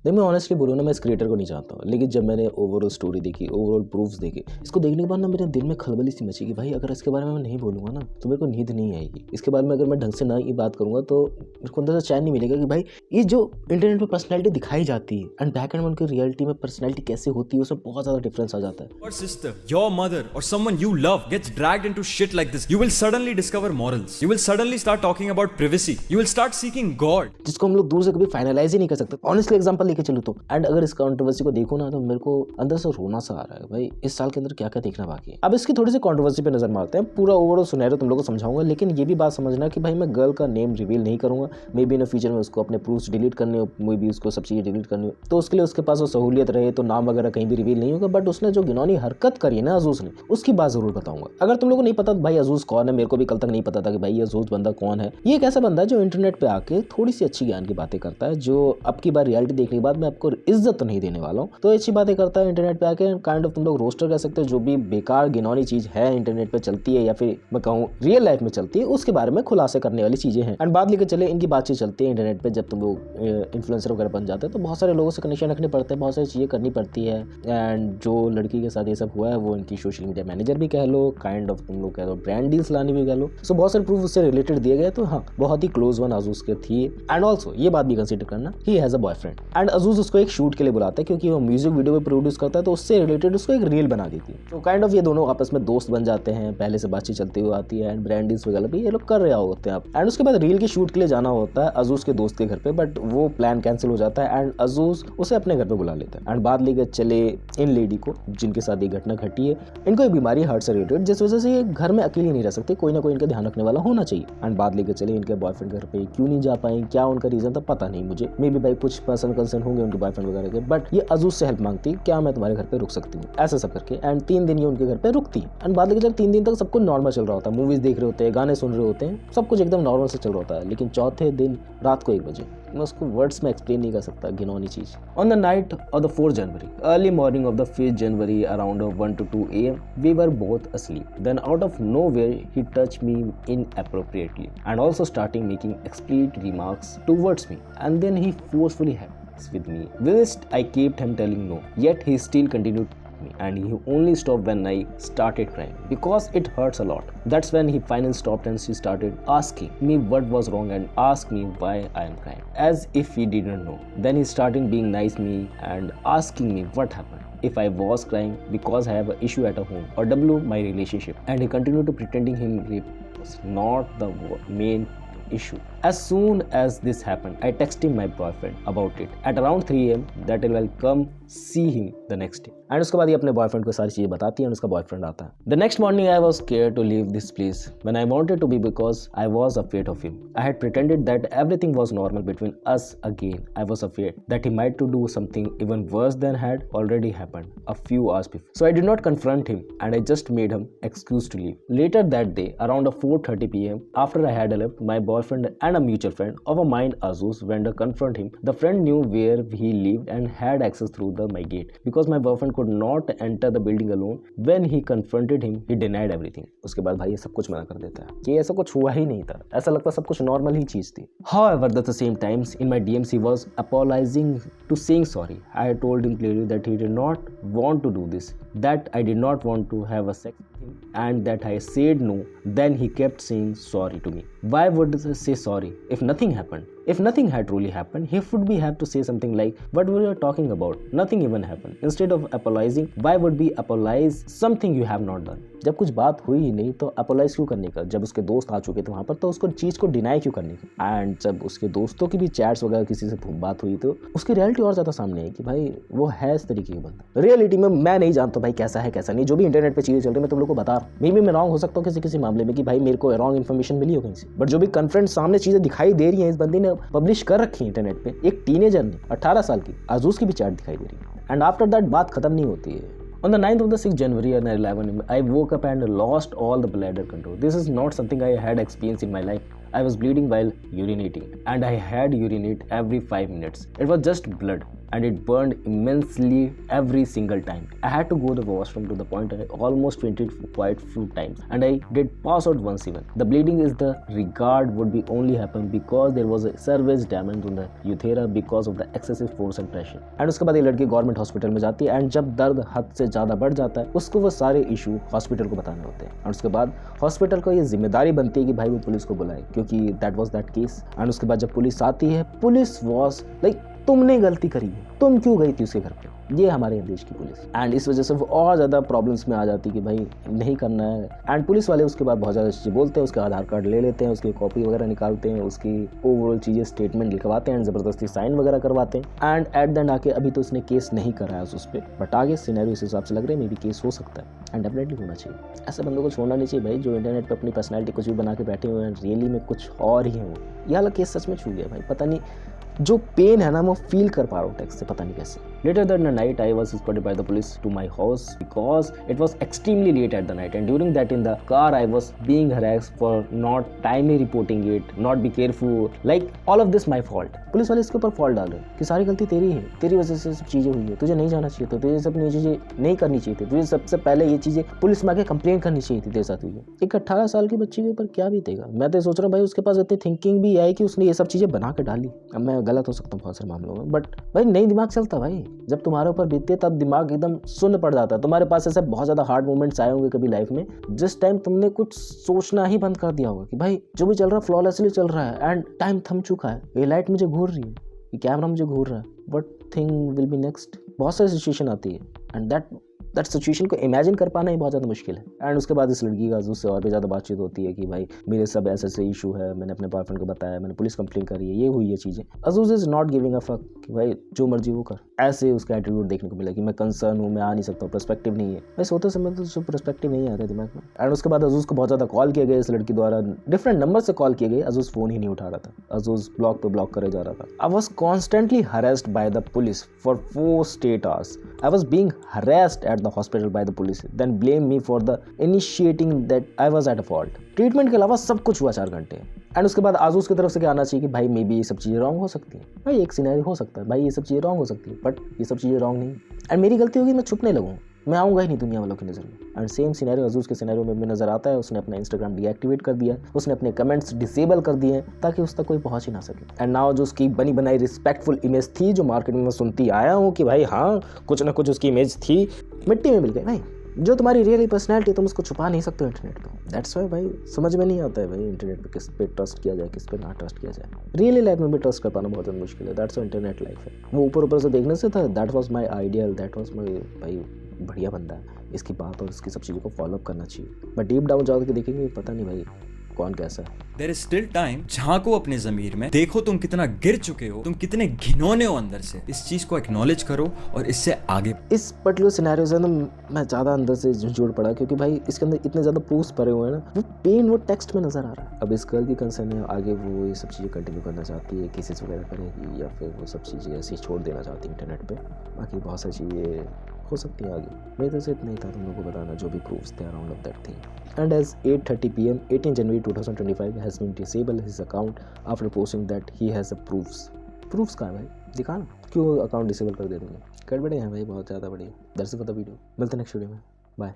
देख मैं ऑनेस्टली बोलूँ ना, मैं इस क्रिएटर को नहीं जानता हूँ, लेकिन जब मैंने ओवरऑल स्टोरी देखी, ओवरऑल प्रूफ्स देखे, इसको देखने के बाद ना मेरे दिल में खलबली सी मची कि भाई अगर इसके बारे में मैं नहीं बोलूँगा ना तो मेरे को नींद नहीं आएगी। इसके बारे में अगर मैं ढंग से ना ये बात करूँगा तो मेरे को अंदर से चैन नहीं मिलेगा कि भाई ये जो इंटरनेट पर पर्सनैलिटी दिखाई जाती है एंड बैक एंड में उनकी रियलिटी में पर्सनैलिटी कैसे होती है, उसमें बहुत ज़्यादा डिफरेंस आ जाता है। Your sister, your mother, or someone you love gets dragged into shit like this, you will suddenly discover morals. You will suddenly start talking about privacy. You will start seeking God. जिसको हम लोग दूर से कभी finalise ही नहीं कर सकते। Honestly example लेके चलो तो, एंड अगर इस कंट्रोवर्सी को देखो ना तो मेरे को अंदर से रोना सा आ रहा है भाई, इस साल के अंदर क्या क्या देखना बाकी है। अब इसकी थोड़ी सी कंट्रोवर्सी पे नजर मारते हैं, पूरा ओवरऑल सुनहरा तुम लोग को समझाऊंगा, लेकिन ये भी बात समझना कि भाई मैं गर्ल का नेम रिवील नहीं करूंगा। मे बी इन फ्यूचर में उसको अपने प्रूफ्स डिलीट करने हो, मे बी उसको सब चीजें डिलीट करनी हो, तो उसके लिए उसके पास वो सहूलियत रहे तो नाम वगैरह कहीं भी रिवील नहीं होगा। बट उसने जो घिनौनी हरकत करी है ना अजूज ने, उसकी बात जरूर बताऊंगा। अगर तुम लोग को नहीं पता भाई अजूज कौन है, मेरे को भी कल तक नहीं पता था कि भाई अजूज बंदा कौन है। ये एक ऐसा बंदा है जो इंटरनेट पे आके थोड़ी सी अच्छी ज्ञान की बातें करता है, जो अब की बार रियलिटी देखने के बाद मैं आपको इज्जत तो नहीं देने वाला हूँ, तो अच्छी बातें करता है इंटरनेट पे आके। काइंड ऑफ तुम लोग रोस्टर कह सकते हो, जो भी बेकार घिनौनी चीज है इंटरनेट पे चलती है या फिर मैं कहूँ रियल लाइफ में चलती है, उसके बारे में खुलासे करने वाली चीजें हैं। एंड बात लेकर चले इनकी बातचीत चलती है इंटरनेट पे, जब तुम लोग इन्फ्लुएंसर वगैरह बन जाते हैं तो बहुत सारे लोगों से कनेक्शन रखने पड़ते हैं, बहुत सारी चीजें करनी पड़ती है। एंड जो लड़की के साथ ये सब हुआ है वो इनकी सोशल मीडिया मैनेजर भी कह लो, काइंड ऑफ तुम लोग कह लो ब्रांड डील्स लानी भी कह लो। सो बहुत सारे प्रूफ उससे रिलेटेड दिए गए, तो हाँ बहुत ही क्लोज वन अजूज के थी। एंड ऑल्सो ये बात भी कंसिडर करना he has a boyfriend, and अजूज उसको एक शूट के लिए बुलाता है क्योंकि वो म्यूजिक वीडियो भी प्रोड्यूस करता है, तो उससे रिलेटेड उसको एक रील बना देती है। तो काइंड ऑफ ये दोनों आपस में दोस्त बन जाते हैं, पहले से बातचीत चलती हुई आती है, एंड ब्रांड डील्स वगैरह भी ये लोग कर रहे होते हैं। एंड उसके बाद रील की शूट के लिए जाना होता है अजूज के दोस्त के घर पे, बट वो प्लान कैंसिल हो जाता है एंड अजूज उसे अपने घर पे बुला लेता है। एंड बात लेकर चले इन लेडी को जिनके साथ ये घटना घटी है, इनको एक बीमारी हार्ट से रिलेटेड, जिस वजह से ये घर में अकेले नहीं रह सकते, कोई ना कोई इनका ध्यान रखने वाला होना चाहिए। एंड बात लेकर चले इनके बॉयफ्रेंड घर पे क्यों नहीं जा पाए, क्या उनका रीजन था पता नहीं मुझे, मे बी भाई कुछ पर्सनल कंसर्न होंगे उनके बॉयफ्रेंड वगैरह के, बट ये अजूज से हेल्प मांगती क्या मैं तुम्हारे घर पे रुक सकती हूँ, ऐसा सब करके। एंड 3 दिन ये उनके घर पे रुकती है। एंड बात लेकर चले 3 दिन तक सब कुछ नॉर्मल चल रहा होता है, मूवीज देख रहे होते हैं, गाने सुन रहे होते हैं, सब कुछ एकदम नॉर्मल से चल रहा होता है। लेकिन चौथे दिन रात को 1 बजे, मैं उसको वर्ड्स में एक्सप्लेन नहीं कर सकता, घिनौनी चीज। On the night of the 4th January, early morning of the 5th January around 1 to 2 AM, we were both asleep. Then out of nowhere, he touched me inappropriately and also starting making explicit remarks towards me. And then he forcefully had sex with me. Whilst I kept him telling no, yet he still continued me, and he only stopped when I started crying because it hurts a lot. That's when he finally stopped and she started asking me what was wrong and asked me why I am crying, as if he didn't know. Then he started being nice to me and asking me what happened, if I was crying because I have an issue at home, or W my relationship. And he continued to pretending him rape was not the main issue. As soon as this happened, I texted my boyfriend about it at around 3 AM that I will come see him the next day. And उसके बाद ये अपने boyfriend को सारी चीजें बताती है and उसका बॉयफ्रेंड आता है। The next morning I was scared to leave this place when I wanted to be because I was afraid of him. I had pretended that everything was normal between us again. I was afraid that he might to do something even worse than had already happened a few hours before, so I did not confront him and I just made him excuse to leave. Later that day around 4:30 PM, after I had left, my boyfriend and a mutual friend of a mine, Azuz, went to confront him. The friend knew where he lived and had access through my gate. Because my boyfriend could not enter the building alone, when he confronted him, he denied everything. उसके बाद भाई ये सब कुछ मना कर देता है कि ऐसा कुछ हुआ ही नहीं था, ऐसा लगता सब कुछ नॉर्मल ही चीज थी। However, at the same times, in my DMs, he was apologizing to saying sorry. I had told him clearly that he did not want to do this, that I did not want to have a sex with him, and that I said no. Then he kept saying sorry to me. Why would he say sorry if nothing happened? If nothing had truly happened, he would be have to say something like, what were you talking about? Nothing even happened. Instead of apologizing, why would we apologize something you have not done? जब कुछ बात हुई ही नहीं तो apologise क्यों करने का? जब उसके दोस्त आ चुके थे वहाँ पर तो उसको चीज़ को डिनाई क्यों करने का? एंड जब उसके दोस्तों की भी चैट्स वगैरह किसी से बात हुई तो उसकी रियलिटी और ज़्यादा सामने है कि भाई वो है इस तरीके का बंदा। रियलिटी में मैं नहीं जानता भाई कैसा है कैसा नहीं, जो भी इंटरनेट पे चीज़ें चल रही है मैं तुम लोग को बता रहा हूँ। मे बी मैं रॉन्ग हो सकता हूँ किसी किसी मामले में कि भाई मेरे को रॉन्ग इन्फॉर्मेशन मिली हो कहीं से, बट जो भी कन्फ्रंट सामने चीज़ें दिखाई दे रही हैं, इस बंदे ने पब्लिश कर रखी है इंटरनेट पे, एक टीनेजर ने 18 साल की अजूज की भी चैट दिखाई दे रही है। एंड आफ्टर दैट बात खत्म नहीं होती है। On the 9th of the 6th January at 11 I woke up and lost all the bladder control. This is not something I had experienced in my life. I was bleeding while urinating and I had urinate every 5 minutes. It was just blood and it burned immensely every single time. I had to go to the washroom to the point I almost fainted quite few times and I did pass out once even. The bleeding is the regard would be only happen because there was a service damage on the urethra because of the excessive force and pressure. And उसके बाद ये लड़की government hospital में जाती है and जब दर्द हद से ज़्यादा बढ़ जाता है उसको वो सारे इशू हॉस्पिटल को बताने होते हैं और उसके बाद हॉस्पिटल को ये जिम्मेदारी बनती है कि भाई वो पुलिस को बुलाए क्योंकि that was that case. And उसके बाद जब पुलिस आती है पुलिस वाज लाइक तुमने गलती करी है, तुम क्यों गई थी उसके घर पे, ये हमारे देश की पुलिस। एंड इस वजह से वो और ज़्यादा प्रॉब्लम्स में आ जाती कि भाई नहीं करना है। एंड पुलिस वाले उसके बाद बहुत ज़्यादा चीज़ें बोलते हैं, उसके आधार कार्ड ले लेते हैं, उसकी कॉपी वगैरह निकालते हैं, उसकी ओवरऑल चीज़ें स्टेटमेंट लिखवाते हैं, ज़बरदस्ती साइन वगैरह करवाते हैं। एंड एट द एंड आके अभी तो उसने केस नहीं कराया उस पर, बट आगे सिनेरियो इस हिसाब से लग रहा है मे बी केस हो सकता है एंड डेफिनेटली होना चाहिए। ऐसे बंदों को छोड़ना नहीं चाहिए भाई जो इंटरनेट पर अपनी पर्सनैलिटी कुछ भी बना के बैठे हुए हैं, रियली में कुछ और ही हो। यह वाला केस सच में छू गया भाई, पता नहीं जो पेन है ना मैं फील कर पा रहा हूँ टेक्स्ट से, पता नहीं कैसे। Later that night I was escorted by the police to my house because it was extremely late at the night and during that in the car I was being harassed for not timely reporting it, not be careful, like all of this my fault। Police वाले इसके ऊपर fault डाल रहे हैं कि सारी गलती तेरी है, तेरी वजह से सब चीज़ें हुई है, तुझे नहीं जाना चाहिए था, तुझे सब चीज़ें नहीं करनी चाहिए थी, तुझे सबसे पहले ये चीज़ें पुलिस में आके कंप्लेन करनी चाहिए थी तेरे साथ हुई है। एक 18 साल की बच्ची के ऊपर क्या बीतेगा। मैं तो सोच रहा हूँ भाई उसके पास इतनी थिंकिंग भी आई कि उसने ये सब चीज़ें बना के डाली। अब मैं गलत हो सकता हूँ बहुत सारे मामलों में, बट भाई नहीं दिमाग चलता भाई, जब तुम्हारे ऊपर बीतते तब दिमाग एकदम सुन्न पड़ जाता है। तुम्हारे पास ऐसे बहुत ज़्यादा हार्ड मोमेंट्स आए होंगे कभी लाइफ में जिस टाइम तुमने कुछ सोचना ही बंद कर दिया होगा कि भाई जो भी चल रहा है फ्लॉलेसली चल रहा है एंड टाइम थम चुका है, ये लाइट मुझे घूर रही है, ये कैमरा मुझे घूर रहा है, what thing will be next. बहुत सारी सिचुएशन आती है एंड दैट सिचुएशन को इमेजिन कर पाना ही बहुत ज़्यादा मुश्किल है। एंड उसके बाद इस लड़की का अजूज़ से और भी ज़्यादा बातचीत होती है कि भाई मेरे सब ऐसे इशू है, मैंने अपने बॉयफ्रेंड को बताया, मैंने पुलिस कंप्लेन करी है, ये हुई है चीज़ें। अजूज़ is not giving a fuck कि भाई जो मर्जी वो कर। ऐसे उसका एटीट्यूड देखने को मिला कि मैं कंसर्न हूँ, मैं आ नहीं सकता हूँ, पर्सपेक्टिव नहीं है। भाई सोते समय तो पर्सपेक्टिव नहीं आता दिमाग में। एंड उसके बाद अजूज़ को बहुत ज़्यादा कॉल किया गया इस लड़की द्वारा, डिफरेंट नंबर से कॉल किए गए, अजूज़ फ़ोन ही नहीं उठा रहा था, अजूज़ ब्लॉक पे ब्लॉक करे जा रहा था। I was constantly harassed by the police for 4 straight hours। I was being harassed at the hospital by the police, then blame me for the initiating that I was at a fault। Treatment के अलावा सब कुछ हुआ 4 घंटे। And उसके बाद आजूज़ की तरफ से क्या आना चाहिए कि भाई मे बी ये सब चीज़ें रॉन्ग हो सकती हैं। भाई एक सिनेरियो हो सकता है, भाई ये सब चीज़ें रॉन्ग हो सकती है, बट ये सब चीज़ें रॉन्ग नहीं। एंड मेरी गलती होगी, मैं छुपने लगूँ, मैं आऊँगा ही नहीं दुनिया वालों की नज़र में। एंड सेम सिनेरियो अजूज़ के सिनेरियो में भी नज़र आता है। उसने अपना इंस्टाग्राम डीएक्टिवेट कर दिया, उसने अपने कमेंट्स डिसेबल कर दिए ताकि उस तक कोई पहुँच ही ना सके। एंड नाउ जो उसकी बनी बनाई रिस्पेक्टफुल इमेज थी जो मार्केट में मैं सुनती आया हूँ कि भाई हाँ कुछ ना कुछ उसकी इमेज थी, मिट्टी में मिल गई। भाई जो तुम्हारी रियल पर्सनैलिटी तुम उसको छुपा नहीं सकते हो इंटरनेट पे। दैट्स वाई भाई समझ में नहीं आता है भाई इंटरनेट पे किस पे ट्रस्ट किया जाए, किस पे ना ट्रस्ट किया जाए। रियली लाइफ में भी ट्रस्ट कर पाना बहुत ज़्यादा मुश्किल है। दैट्स वाई इंटरनेट लाइफ है। वो ऊपर से देखने से था, that was my ideal, that was my भाई बढ़िया बंदा है, इसकी बात और इसकी सब चीज़ों को फॉलोअप करना चाहिए। बट डीप डाउन जाओ के देखेंगे पता नहीं भाई कौन कैसा है। There is still time। झांको अपने जमीर में, देखो तुम कितना गिर चुके हो, तुम कितने घिनौने हो अंदर से। इस चीज को एक्नॉलेज करो और इससे आगे। इस पर्टिकुलर सिनेरियो से ना मैं ज़्यादा अंदर से जुड़ पड़ा क्योंकि भाई इसके अंदर इतने ज़्यादा प्रूफ्स भरे हुए हैं ना, वो पेन वो टेक्स्ट में नज़र आ रहा है। अब इस गर्ल की कंसर्न है आगे वो ये सब चीज़ें कंटिन्यू करना चाहती है, केसेस वगैरह करेगी या फिर वो सब चीज़ें ऐसे ही छोड़ देना चाहती है इंटरनेट पे। बाकी बहुत सारी चीज़ें हो सकती है आगे। मेरी तरफ से इतना ही था तुम लोगों को बताना जो भी प्रूफ्स थे around of that thing. And as 8:30 PM 18 January 2025 has been disable his account after posting that he has a proofs कहाँ है भाई, दिखाना क्यों अकाउंट डिसेबल कर दे रहे हैं। गड़बड़े हैं भाई बहुत ज़्यादा बढ़िया। That's it for the video, मिलते हैं नेक्स्ट वीडियो में, बाय।